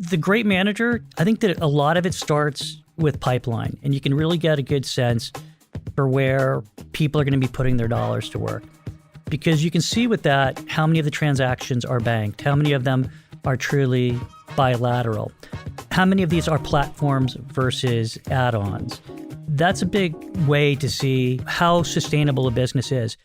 The great manager, I think that a lot of it starts with pipeline, and you can really get a good sense for where people are going to be putting their dollars to work. Because you can see with that how many of the transactions are banked, how many of them are truly bilateral, how many of these are platforms versus add-ons. That's a big way to see how sustainable a business is.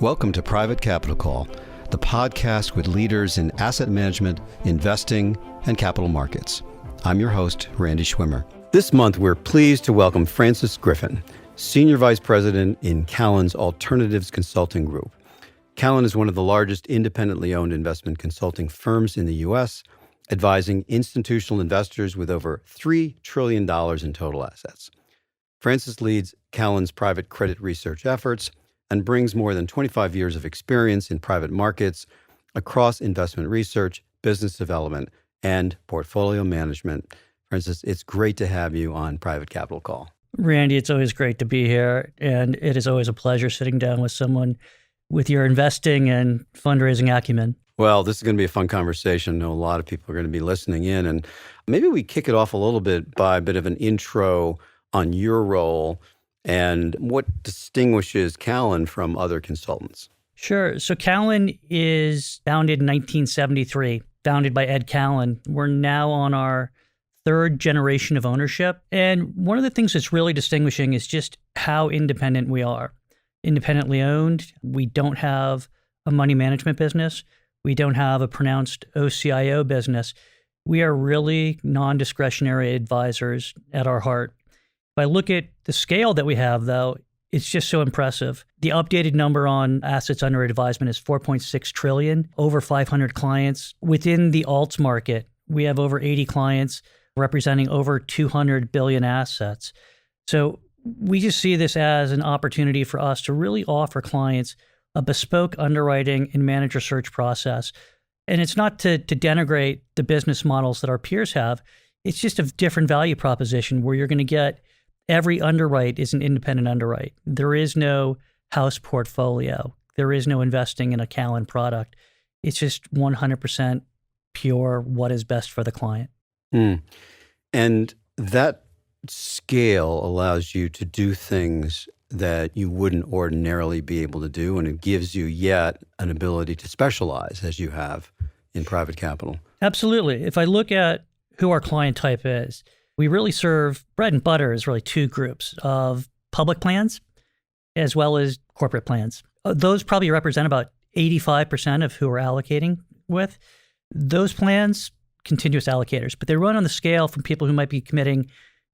Welcome to Private Capital Call, the podcast with leaders in asset management, investing, and capital markets. I'm your host, Randy Schwimmer. This month, we're pleased to welcome Francis Griffin, Senior Vice President in Callan's Alternatives Consulting Group. Callan is one of the largest independently owned investment consulting firms in the U.S., advising institutional investors with over $3 trillion in total assets. Francis leads Callan's private credit research efforts and brings more than 25 years of experience in private markets across investment research, business development, and portfolio management. Francis, it's great to have you on Private Capital Call. Randy, it's always great to be here, and it is always a pleasure sitting down with someone with your investing and fundraising acumen. Well, this is going to be a fun conversation. I know a lot of people are going to be listening in, and maybe we kick it off a little bit by a bit of an intro on your role and what distinguishes Callan from other consultants. Sure. So Callan is founded in 1973, founded by Ed Callan. We're now on our third generation of ownership. And one of the things that's really distinguishing is just how independent we are. Independently owned. We don't have a money management business. We don't have a pronounced OCIO business. We are really non-discretionary advisors at our heart. If I look at the scale that we have, though, it's just so impressive. The updated number on assets under advisement is $4.6 trillion, over 500 clients. Within the alts market, we have over 80 clients representing over 200 billion assets. So we just see this as an opportunity for us to really offer clients a bespoke underwriting and manager search process. And it's not to denigrate the business models that our peers have. It's just a different value proposition where you're going to get every underwrite is an independent underwrite. There is no house portfolio. There is no investing in a Callan product. It's just 100% pure what is best for the client. And that scale allows you to do things that you wouldn't ordinarily be able to do, and it gives you yet an ability to specialize as you have in private capital. Absolutely. If I look at who our client type is, we really serve bread and butter is really two groups of public plans as well as corporate plans. Those probably represent about 85% of who we're allocating with. Those plans, continuous allocators, but they run on the scale from people who might be committing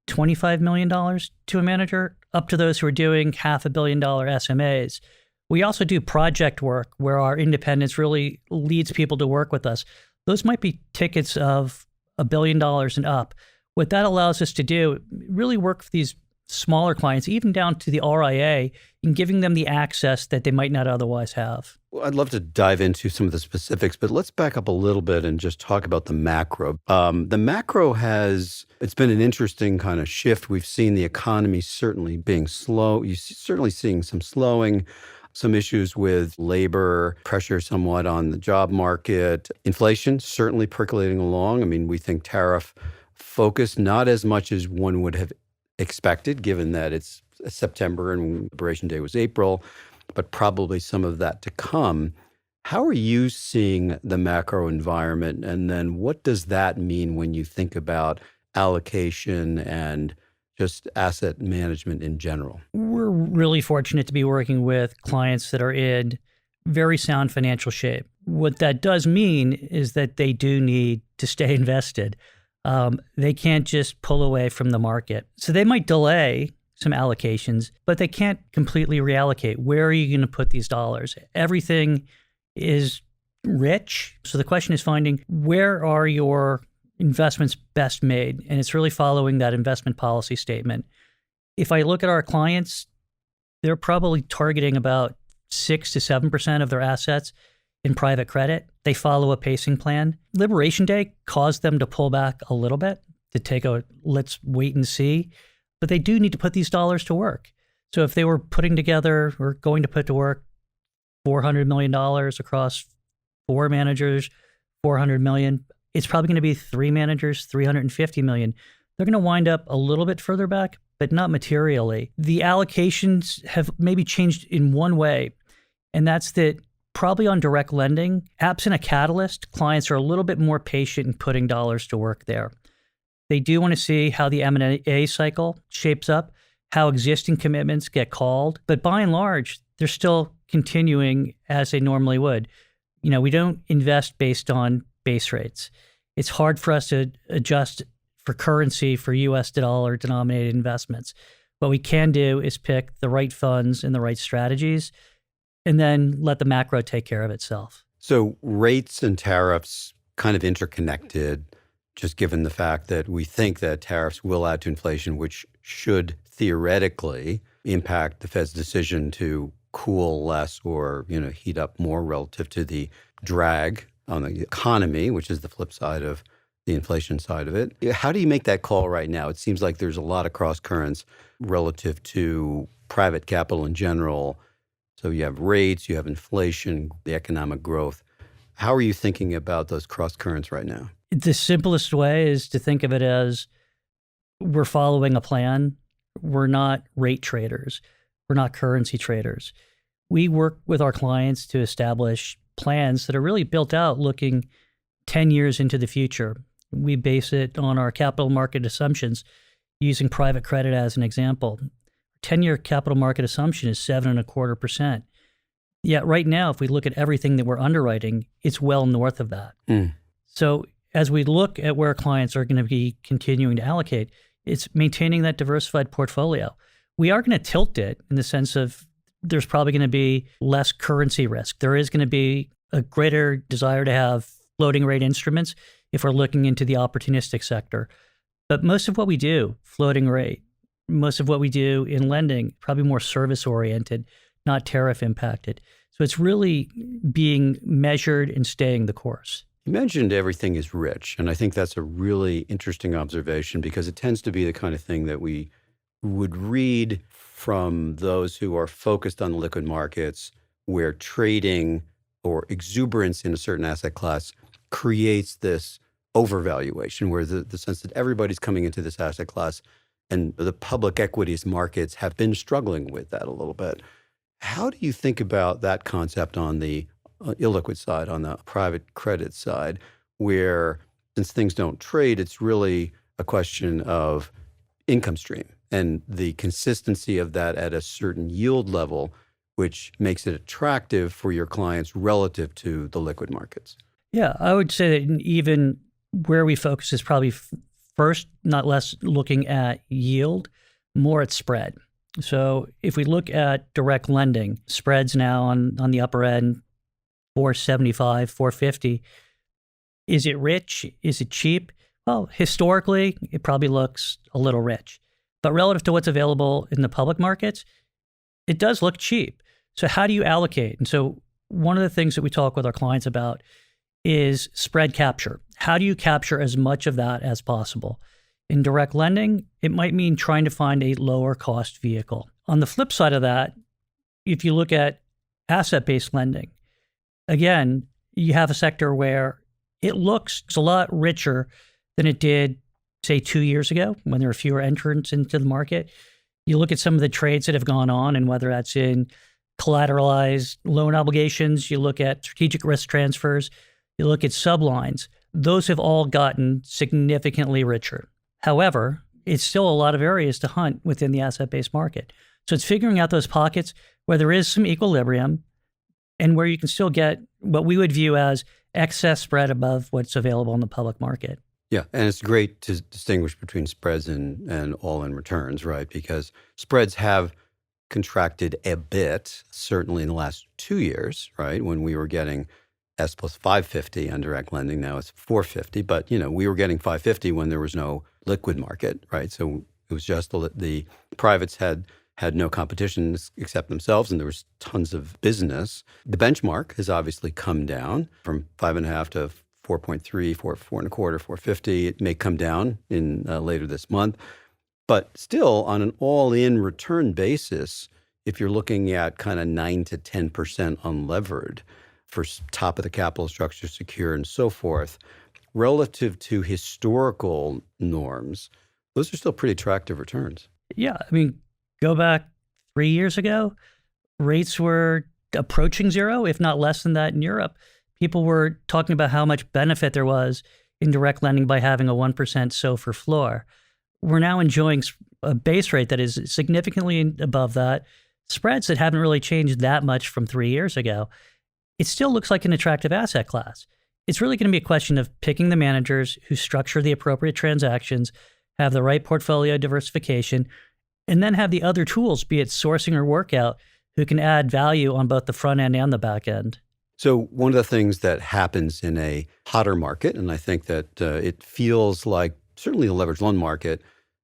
$25 million to a manager up to those who are doing $500 million SMAs. We also do project work where our independence really leads people to work with us. Those might be tickets of $1 billion and up. What that allows us to do, really work for these smaller clients, even down to the RIA, in giving them the access that they might not otherwise have. Well, I'd love to dive into some of the specifics, but let's back up a little bit and just talk about the macro. The macro it's been an interesting kind of shift. We've seen the economy certainly being slow. You're certainly seeing some slowing, some issues with labor, pressure somewhat on the job market, inflation certainly percolating along. I mean, we think tariff focus, not as much as one would have expected, given that it's September and Liberation Day was April, but probably some of that to come. How are you seeing the macro environment? And then what does that mean when you think about allocation and just asset management in general? We're really fortunate to be working with clients that are in very sound financial shape. What that does mean is that they do need to stay invested. They can't just pull away from the market. So they might delay some allocations, but they can't completely reallocate. Where are you going to put these dollars? Everything is rich. So the question is finding where are your investments best made? And it's really following that investment policy statement. If I look at our clients, they're probably targeting about 6 to 7% of their assets in private credit. They follow a pacing plan. Liberation Day caused them to pull back a little bit, to take a let's wait and see, but they do need to put these dollars to work. So if they were putting together or going to put to work $400 million across 4 managers 400 million. It's probably going to be 3 managers, 350 million. They're going to wind up a little bit further back, but not materially. The allocations have maybe changed in one way, and that's that probably on direct lending, absent a catalyst, clients are a little bit more patient in putting dollars to work there. They do want to see how the M&A cycle shapes up, how existing commitments get called, but by and large, they're still continuing as they normally would. We don't invest based on base rates. It's hard for us to adjust for currency for US dollar denominated investments. What we can do is pick the right funds and the right strategies, and then let the macro take care of itself. So rates and tariffs kind of interconnected, just given the fact that we think that tariffs will add to inflation, which should theoretically impact the Fed's decision to cool less or, heat up more relative to the drag on the economy, which is the flip side of the inflation side of it. How do you make that call right now? It seems like there's a lot of cross currents relative to private capital in general. So you have rates, you have inflation, the economic growth. How are you thinking about those cross currents right now? The simplest way is to think of it as we're following a plan. We're not rate traders. We're not currency traders. We work with our clients to establish plans that are really built out looking 10 years into the future. We base it on our capital market assumptions, using private credit as an example. 10-year capital market assumption is 7.25%. Yet right now, if we look at everything that we're underwriting, it's well north of that. So as we look at where clients are going to be continuing to allocate, it's maintaining that diversified portfolio. We are going to tilt it in the sense of there's probably going to be less currency risk. There is going to be a greater desire to have floating rate instruments if we're looking into the opportunistic sector. But most of what we do, floating rate, most of what we do in lending, probably more service oriented, not tariff impacted. So it's really being measured and staying the course. You mentioned everything is rich, and I think that's a really interesting observation because it tends to be the kind of thing that we would read from those who are focused on the liquid markets, where trading or exuberance in a certain asset class creates this overvaluation, where the sense that everybody's coming into this asset class and the public equities markets have been struggling with that a little bit. How do you think about that concept on the illiquid side, on the private credit side, where since things don't trade, it's really a question of income stream and the consistency of that at a certain yield level, which makes it attractive for your clients relative to the liquid markets? Yeah, I would say that even where we focus is probably first, not less looking at yield, more at spread. So if we look at direct lending, spreads now on the upper end, 475, 450. Is it rich? Is it cheap? Well, historically, it probably looks a little rich. But relative to what's available in the public markets, it does look cheap. So how do you allocate? And so one of the things that we talk with our clients about is spread capture. How do you capture as much of that as possible? In direct lending, it might mean trying to find a lower cost vehicle. On the flip side of that, if you look at asset-based lending, again, you have a sector where it looks a lot richer than it did, say, 2 years ago when there were fewer entrants into the market. You look at some of the trades that have gone on, and whether that's in collateralized loan obligations, you look at strategic risk transfers, you look at sublines, those have all gotten significantly richer. However, it's still a lot of areas to hunt within the asset-based market. So it's figuring out those pockets where there is some equilibrium and where you can still get what we would view as excess spread above what's available in the public market. Yeah, and it's great to distinguish between spreads and all-in returns, right? Because spreads have contracted a bit, certainly in the last 2 years, right? When we were getting S plus 550 on direct lending, now it's 450. But, we were getting 550 when there was no liquid market, right? So it was just the privates had no competition except themselves, and there was tons of business. The benchmark has obviously come down from 5.5 to 4.3, 4.25, 450. It may come down in later this month. But still, on an all-in return basis, if you're looking at kind of 9 to 10% unlevered, for top of the capital structure secure and so forth, relative to historical norms, those are still pretty attractive returns. Yeah. I mean, go back 3 years ago, rates were approaching zero, if not less than that in Europe. People were talking about how much benefit there was in direct lending by having a 1% SOFR floor. We're now enjoying a base rate that is significantly above that, spreads that haven't really changed that much from 3 years ago. It still looks like an attractive asset class. It's really going to be a question of picking the managers who structure the appropriate transactions, have the right portfolio diversification, and then have the other tools, be it sourcing or workout, who can add value on both the front end and the back end. So one of the things that happens in a hotter market, and I think that it feels like certainly the leveraged loan market,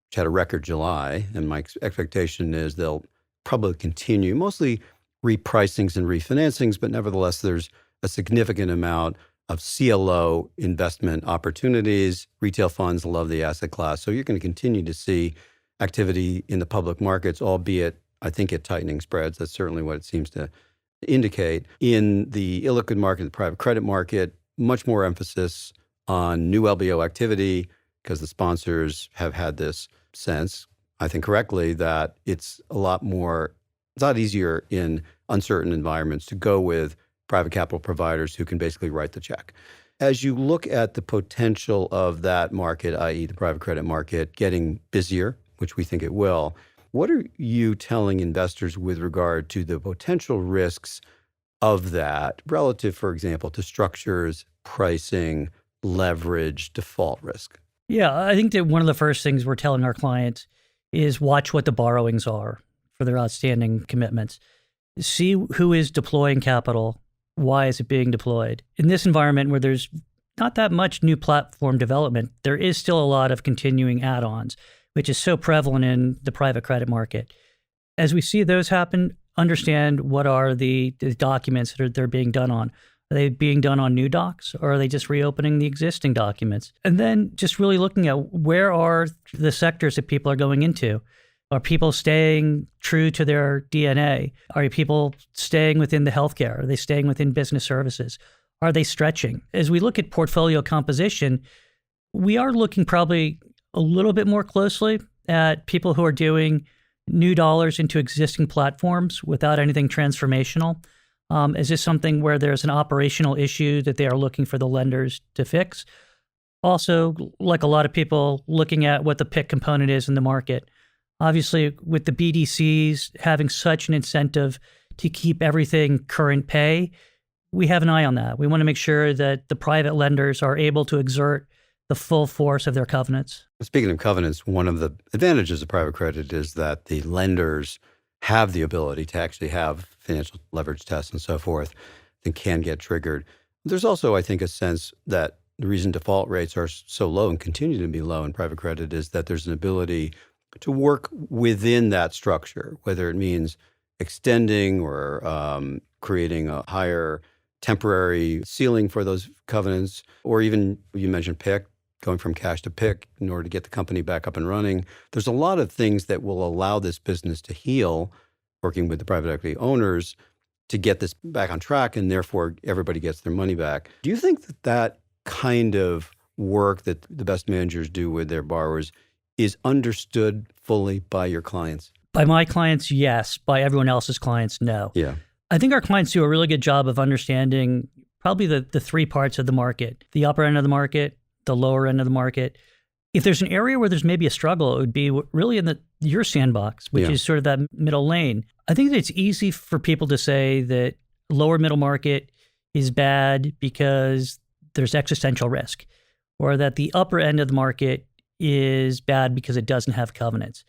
which had a record July, and my expectation is they'll probably continue, mostly repricings and refinancings, but nevertheless, there's a significant amount of CLO investment opportunities. Retail funds love the asset class. So you're going to continue to see activity in the public markets, albeit, I think, at tightening spreads. That's certainly what it seems to indicate. In the illiquid market, the private credit market, much more emphasis on new LBO activity because the sponsors have had this sense, I think correctly, that it's a lot easier in uncertain environments to go with private capital providers who can basically write the check. As you look at the potential of that market, i.e. the private credit market, getting busier, which we think it will, what are you telling investors with regard to the potential risks of that relative, for example, to structures, pricing, leverage, default risk? Yeah, I think that one of the first things we're telling our clients is watch what the borrowings are for their outstanding commitments. See who is deploying capital. Why is it being deployed? In this environment where there's not that much new platform development, there is still a lot of continuing add-ons, which is so prevalent in the private credit market. As we see those happen, understand what are the documents that they're being done on. Are they being done on new docs, or are they just reopening the existing documents? And then just really looking at where are the sectors that people are going into. Are people staying true to their DNA? Are people staying within the healthcare? Are they staying within business services? Are they stretching? As we look at portfolio composition, we are looking probably a little bit more closely at people who are doing new dollars into existing platforms without anything transformational. Is this something where there's an operational issue that they are looking for the lenders to fix? Also, like a lot of people, looking at what the PIK component is in the market. Obviously, with the BDCs having such an incentive to keep everything current pay, we have an eye on that. We want to make sure that the private lenders are able to exert the full force of their covenants. Speaking of covenants, one of the advantages of private credit is that the lenders have the ability to actually have financial leverage tests and so forth that can get triggered. There's also, I think, a sense that the reason default rates are so low and continue to be low in private credit is that there's an ability to work within that structure, whether it means extending or creating a higher temporary ceiling for those covenants, or even, you mentioned PIK, going from cash to PIK in order to get the company back up and running. There's a lot of things that will allow this business to heal, working with the private equity owners to get this back on track, and therefore everybody gets their money back. Do you think that that kind of work that the best managers do with their borrowers is understood fully by your clients? By my clients, yes. By everyone else's clients, no. Yeah. I think our clients do a really good job of understanding probably the three parts of the market: the upper end of the market, the lower end of the market. If there's an area where there's maybe a struggle, it would be really in your sandbox, which is sort of that middle lane. I think that it's easy for people to say that lower middle market is bad because there's existential risk, or that the upper end of the market is bad because it doesn't have covenants.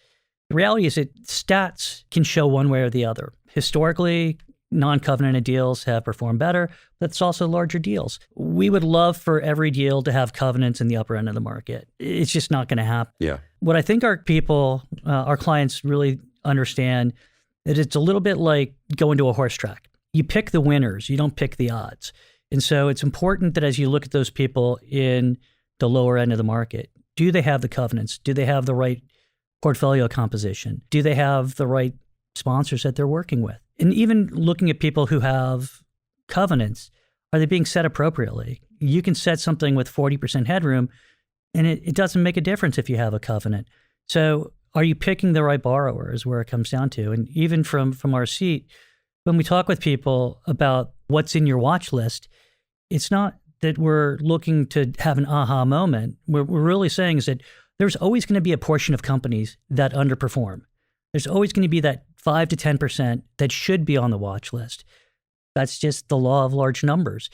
The reality is that stats can show one way or the other. Historically, non-covenanted deals have performed better, but it's also larger deals. We would love for every deal to have covenants in the upper end of the market. It's just not going to happen. Yeah. What I think our clients really understand is it's a little bit like going to a horse track. You pick the winners, you don't pick the odds. And so it's important that as you look at those people in the lower end of the market, do they have the covenants? Do they have the right portfolio composition? Do they have the right sponsors that they're working with? And even looking at people who have covenants, Are they being set appropriately? You can set something with 40% headroom, and it doesn't make a difference if you have a covenant. So are you picking the right borrower is where it comes down to. And even from our seat, when we talk with people about what's in your watch list, it's not that we're looking to have an aha moment. What we're really saying is that there's always going to be a portion of companies that underperform. There's always going to be that 5 to 10% that should be on the watch list. That's just the law of large numbers.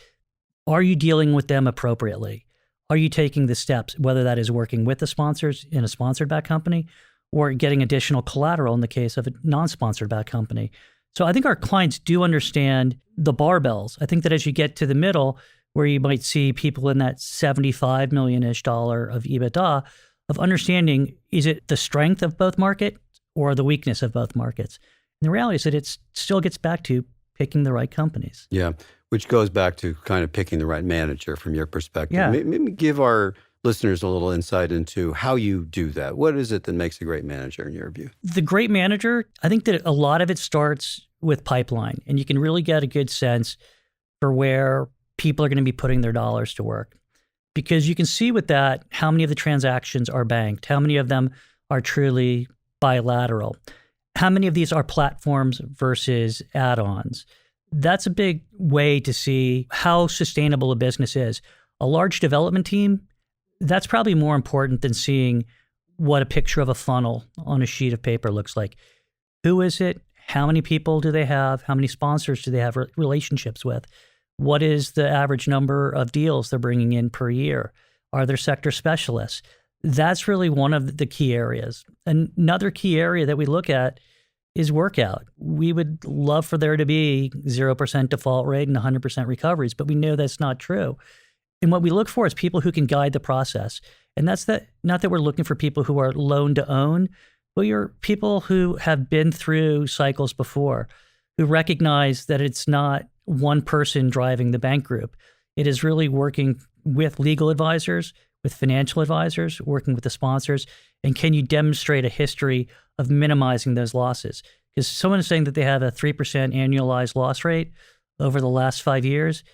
Are you dealing with them appropriately? Are you taking the steps, whether that is working with the sponsors in a sponsored backed company or getting additional collateral in the case of a non-sponsored backed company? So I think our clients do understand the barbells. I think that as you get to the middle, where you might see people in that $75 million-ish of EBITDA, of understanding, is it the strength of both markets or the weakness of both markets? And the reality is that it still gets back to picking the right companies. Yeah, which goes back to kind of picking the right manager from your perspective. Yeah. Maybe give our listeners a little insight into how you do that. What is it that makes a great manager in your view? The great manager, I think that a lot of it starts with pipeline, and you can really get a good sense for where people are going to be putting their dollars to work. Because you can see with that how many of the transactions are banked, how many of them are truly bilateral, how many of these are platforms versus add-ons. That's a big way to see how sustainable a business is. A large development team, that's probably more important than seeing what a picture of a funnel on a sheet of paper looks like. Who is it? How many people do they have? How many sponsors do they have relationships with? What is the average number of deals they're bringing in per year? Are there sector specialists? That's really one of the key areas. Another key area that we look at is workout. We would love for there to be 0% default rate and 100% recoveries, but we know that's not true. And what we look for is people who can guide the process. And that's not that we're looking for people who are loan to own, but you're people who have been through cycles before, who recognize that it's not one person driving the bank group. It is really working with legal advisors, with financial advisors, working with the sponsors, and can you demonstrate a history of minimizing those losses? Because someone is saying that they have a 3% annualized loss rate over the last 5 years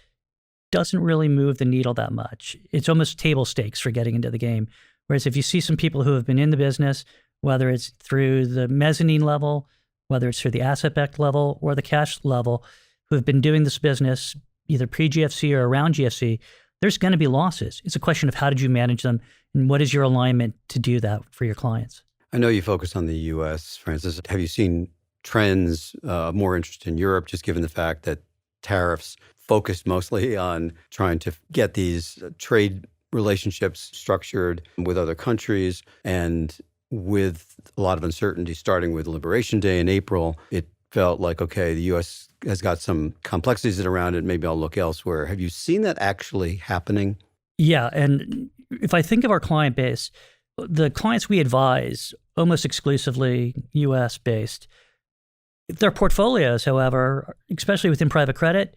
doesn't really move the needle that much. It's almost table stakes for getting into the game. Whereas if you see some people who have been in the business, whether it's through the mezzanine level, whether it's through the asset-backed level or the cash level, who have been doing this business either pre-GFC or around GFC, there's going to be losses. It's a question of how did you manage them and what is your alignment to do that for your clients? I know you focus on the U.S., Francis. Have you seen trends, more interest in Europe, just given the fact that tariffs focused mostly on trying to get these trade relationships structured with other countries, and with a lot of uncertainty starting with Liberation Day in April, it felt like, okay, the U.S. has got some complexities around it. Maybe I'll look elsewhere. Have you seen that actually happening? Yeah. And if I think of our client base, the clients we advise, almost exclusively U.S. based. Their portfolios, however, especially within private credit,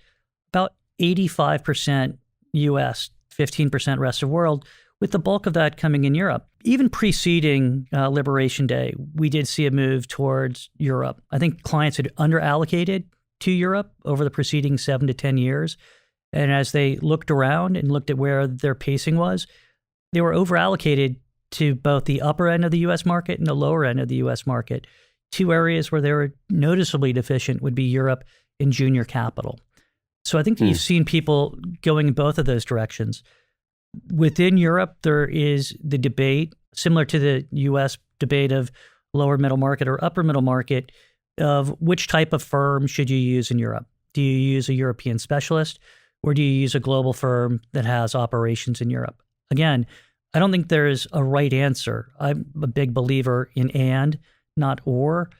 about 85% U.S., 15% rest of world, with the bulk of that coming in Europe. Even preceding Liberation Day, we did see a move towards Europe. I think clients had underallocated to Europe over the preceding 7 to 10 years. And as they looked around and looked at where their pacing was, they were overallocated to both the upper end of the U.S. market and the lower end of the U.S. market. Two areas where they were noticeably deficient would be Europe and junior capital. So I think that you've seen people going in both of those directions. Within Europe, there is the debate, similar to the U.S. debate of lower middle market or upper middle market, of which type of firm should you use in Europe. Do you use a European specialist, or do you use a global firm that has operations in Europe? Again, I don't think there's a right answer. I'm a big believer in and, not or.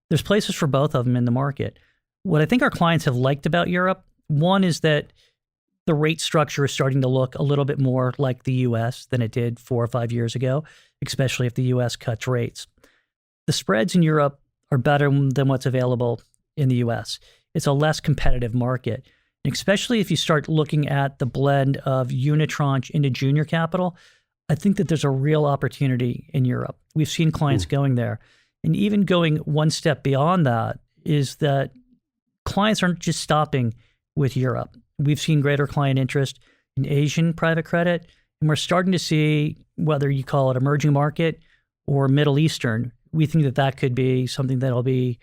There's places for both of them in the market. What I think our clients have liked about Europe, one is that the rate structure is starting to look a little bit more like the U.S. than it did 4 or 5 years ago, especially if the U.S. cuts rates. The spreads in Europe are better than what's available in the U.S. It's a less competitive market, and especially if you start looking at the blend of unitranche into junior capital. I think that there's a real opportunity in Europe. We've seen clients going there. And even going one step beyond that is that clients aren't just stopping with Europe. We've seen greater client interest in Asian private credit, and we're starting to see, whether you call it emerging market or Middle Eastern, we think that that could be something that'll be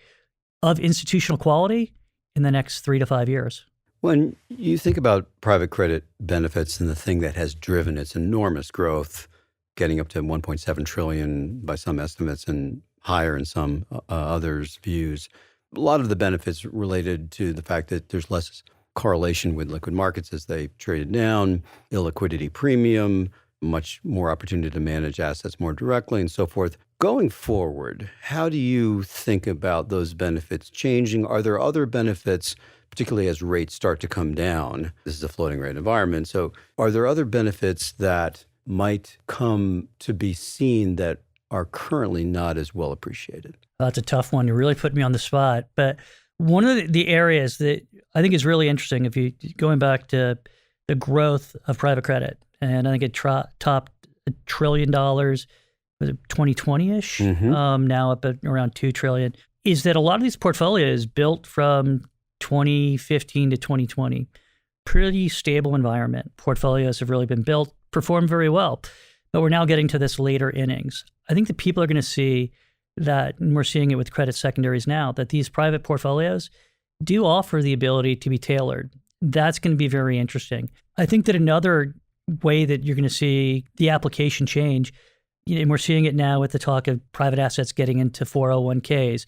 of institutional quality in the next 3 to 5 years. When you think about private credit benefits and the thing that has driven its enormous growth, getting up to 1.7 trillion by some estimates and higher in some others' views, a lot of the benefits related to the fact that there's less correlation with liquid markets as they traded down, illiquidity premium, much more opportunity to manage assets more directly and so forth. Going forward, how do you think about those benefits changing? Are there other benefits, particularly as rates start to come down? This is a floating rate environment. So are there other benefits that might come to be seen that are currently not as well appreciated? That's a tough one. You really put me on the spot. But one of the areas that I think is really interesting, if you going back to the growth of private credit, and I think it topped $1 trillion, was it 2020-ish? Now up at around $2 trillion, is that a lot of these portfolios built from 2015 to 2020, pretty stable environment. Portfolios have really been built, performed very well. But we're now getting to this later innings. I think that people are going to see that, and we're seeing it with credit secondaries now, that these private portfolios do offer the ability to be tailored. That's going to be very interesting. I think that another way that you're going to see the application change, and we're seeing it now with the talk of private assets getting into 401ks.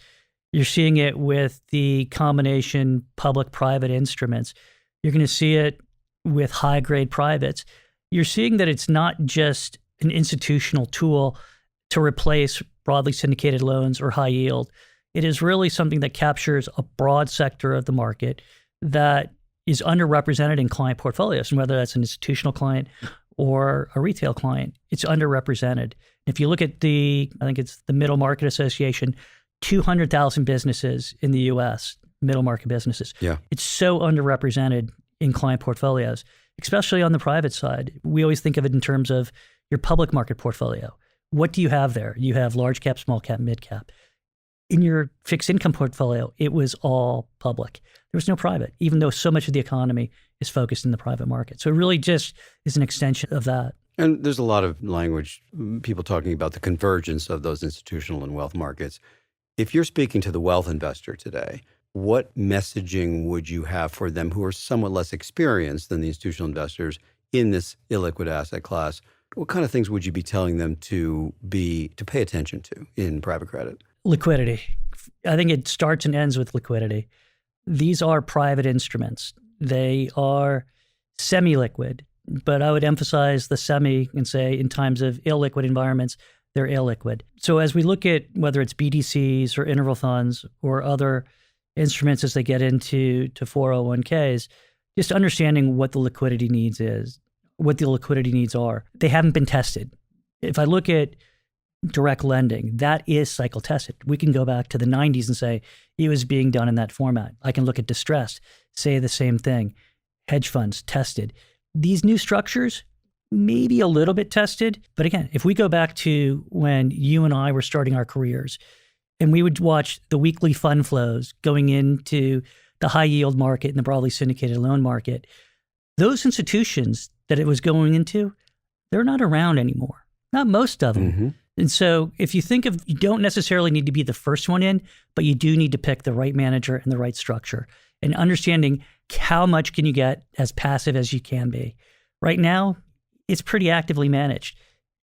You're seeing it with the combination public-private instruments. You're going to see it with high-grade privates. You're seeing that it's not just an institutional tool to replace broadly syndicated loans or high yield. It is really something that captures a broad sector of the market that is underrepresented in client portfolios. And whether that's an institutional client or a retail client, it's underrepresented. If you look at I think it's the Middle Market Association, 200,000 businesses in the U.S., middle market businesses. Yeah. It's so underrepresented in client portfolios, especially on the private side. We always think of it in terms of your public market portfolio. What do you have there? You have large cap, small cap, mid cap. In your fixed income portfolio, it was all public. There was no private, even though so much of the economy is focused in the private market. So it really just is an extension of that. And there's a lot of language, people talking about the convergence of those institutional and wealth markets. If you're speaking to the wealth investor today, what messaging would you have for them who are somewhat less experienced than the institutional investors in this illiquid asset class? What kind of things would you be telling them to pay attention to in private credit? Liquidity. I think it starts and ends with liquidity. These are private instruments. They are semi-liquid, but I would emphasize the semi and say in times of illiquid environments, they're illiquid. So as we look at whether it's BDCs or interval funds or other instruments as they get into 401ks, just understanding what the liquidity needs is, what the liquidity needs are. They haven't been tested. If I look at direct lending, that is cycle tested. We can go back to the 90s and say it was being done in that format. I can look at distressed, say the same thing. Hedge funds, tested. These new structures, maybe a little bit tested. But again, if we go back to when you and I were starting our careers and we would watch the weekly fund flows going into the high yield market and the broadly syndicated loan market, those institutions that it was going into, they're not around anymore. Not most of them. Mm-hmm. And so if you think of, you don't necessarily need to be the first one in, but you do need to pick the right manager and the right structure and understanding how much can you get as passive as you can be. Right now, it's pretty actively managed.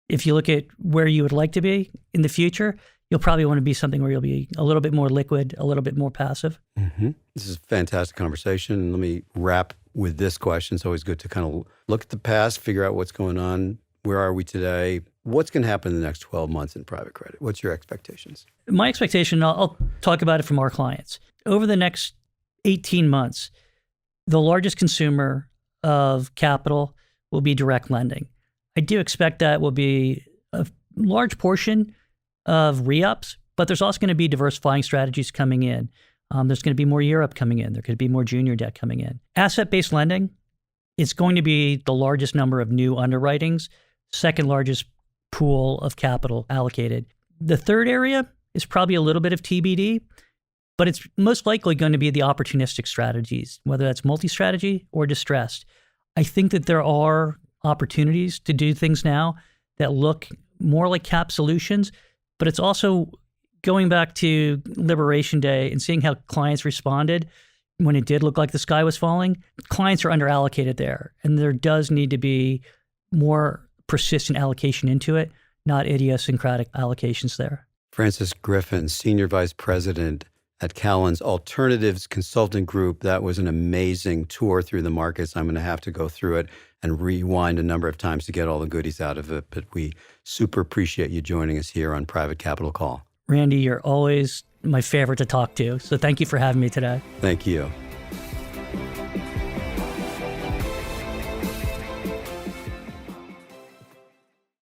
If you look at where you would like to be in the future, you'll probably want to be something where you'll be a little bit more liquid, a little bit more passive. Mm-hmm. This is a fantastic conversation. Let me wrap with this question. It's always good to kind of look at the past, figure out what's going on. Where are we today? What's going to happen in the next 12 months in private credit? What's your expectations? My expectation, I'll talk about it from our clients. Over the next 18 months, the largest consumer of capital will be direct lending. I do expect that will be a large portion of re-ups, but there's also going to be diversifying strategies coming in. There's going to be more Europe coming in. There could be more junior debt coming in. Asset-based lending, it's going to be the largest number of new underwritings, second largest pool of capital allocated. The third area is probably a little bit of TBD. But it's most likely going to be the opportunistic strategies, whether that's multi-strategy or distressed. I think that there are opportunities to do things now that look more like cap solutions, but it's also going back to Liberation Day and seeing how clients responded when it did look like the sky was falling. Clients are underallocated there, and there does need to be more persistent allocation into it, not idiosyncratic allocations there. Francis Griffin, Senior Vice President at Callan's Alternatives Consulting Group. That was an amazing tour through the markets. I'm going to have to go through it and rewind a number of times to get all the goodies out of it. But we super appreciate you joining us here on Private Capital Call. Randy, you're always my favorite to talk to. So thank you for having me today. Thank you.